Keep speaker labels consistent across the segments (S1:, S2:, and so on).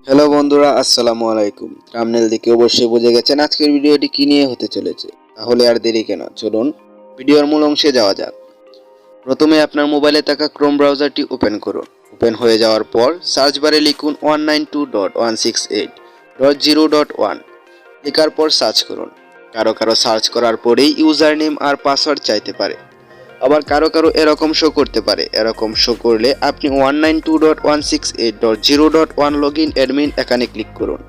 S1: Hello বন্ধুরা, আসসালামু আলাইকুম। থাম্বনেল দেখে অবশ্যই বুঝে গেছেন আজকের ভিডিওটি কি নিয়ে হতে চলেছে। তাহলে আর দেরি কেন, চলুন ভিডিওর মূল অংশে যাওয়া যাক। প্রথমে আপনার মোবাইলে থাকা ক্রোম ব্রাউজারটি ওপেন করুন। ওপেন হয়ে যাওয়ার পর সার্চ বারে লিখুন 192.168.0.1। লেখার পর সার্চ করুন। কারো সার্চ করার পরেই ইউজার নেম আর পাসওয়ার্ড চাইতে পারে, আবার কারো এরকম শো করতে পারে। এরকম শো করলে আপনি 192.168.0.1 লগ ইন অ্যাডমিন এখানে ক্লিক করুন।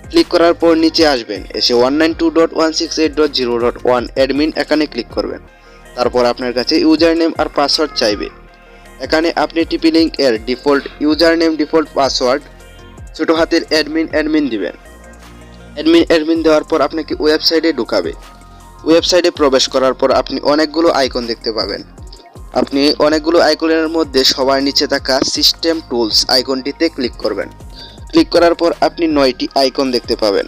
S1: ক্লিক করার পর নিচে আসবেন, এসে 192.168.0.1 অ্যাডমিন এখানে ক্লিক করবেন। তারপর আপনার কাছে ইউজার নেম আর পাসওয়ার্ড চাইবে। এখানে আপনি টিপি লিঙ্ক এর default user name, default password ছোট হাতের অ্যাডমিন দিবেন। অ্যাডমিন দেওয়ার পর আপনাকে ওয়েবসাইটে ঢুকাবে। ওয়েবসাইটে প্রবেশ করার পর আপনি অনেকগুলো আইকন দেখতে পাবেন। আপনি অনেকগুলো আইকনের মধ্যে সবার নিচে থাকা সিস্টেম টুলস আইকনটিতে ক্লিক করবেন। ক্লিক করার পর আপনি 9টি আইকন দেখতে পাবেন।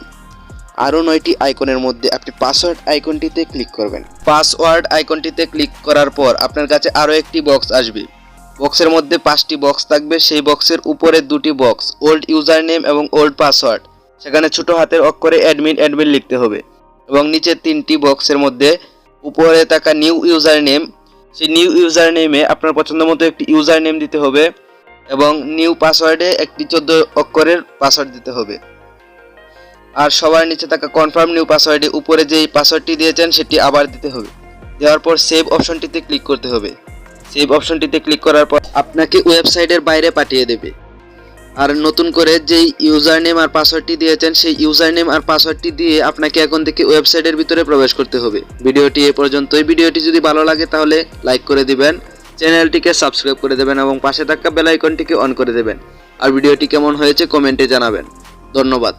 S1: আরও 9টি আইকনের মধ্যে আপনি পাসওয়ার্ড আইকনটিতে ক্লিক করবেন। পাসওয়ার্ড আইকনটিতে ক্লিক করার পর আপনার কাছে আরও একটি বক্স আসবে। বক্সের মধ্যে 5টি বক্স থাকবে। সেই বক্সের উপরে 2টি বক্স ওল্ড ইউজার নেম এবং ওল্ড পাসওয়ার্ড, সেখানে ছোট হাতের অক্ষরে অ্যাডমিন লিখতে হবে। এবং নিচে 3টি বক্সের মধ্যে উপরে থাকা নিউ ইউজার নেম, সেই নিউ ইউজার নেমে আপনার পছন্দ মতো একটি ইউজার নেম দিতে হবে এবং নিউ পাসওয়ার্ডে একটি 14 অক্ষরের পাসওয়ার্ড দিতে হবে। আর সবার নিচে থাকা কনফার্ম নিউ পাসওয়ার্ডে উপরে যেই পাসওয়ার্ডটি দিয়েছেন সেটি আবার দিতে হবে। দেওয়ার পর সেভ অপশনটিতে ক্লিক করতে হবে। সেভ অপশনটিতে ক্লিক করার পর আপনাকে ওয়েবসাইটের বাইরে পাঠিয়ে দেবে। আর নতুন করে যেই ইউজার নেম আর পাসওয়ার্ডটি দিয়েছেন সেই ইউজার নেম আর পাসওয়ার্ডটি দিয়ে আপনাকে এখন থেকে ওয়েবসাইটের ভিতরে প্রবেশ করতে হবে। ভিডিওটি এ পর্যন্তই। ভিডিওটি যদি ভালো লাগে তাহলে লাইক করে দিবেন, চ্যানেলটিকে সাবস্ক্রাইব করে দেবেন এবং পাশে থাকা বেল আইকনটিকে অন করে দেবেন। আর ভিডিওটি কেমন হয়েছে কমেন্টে জানাবেন। ধন্যবাদ।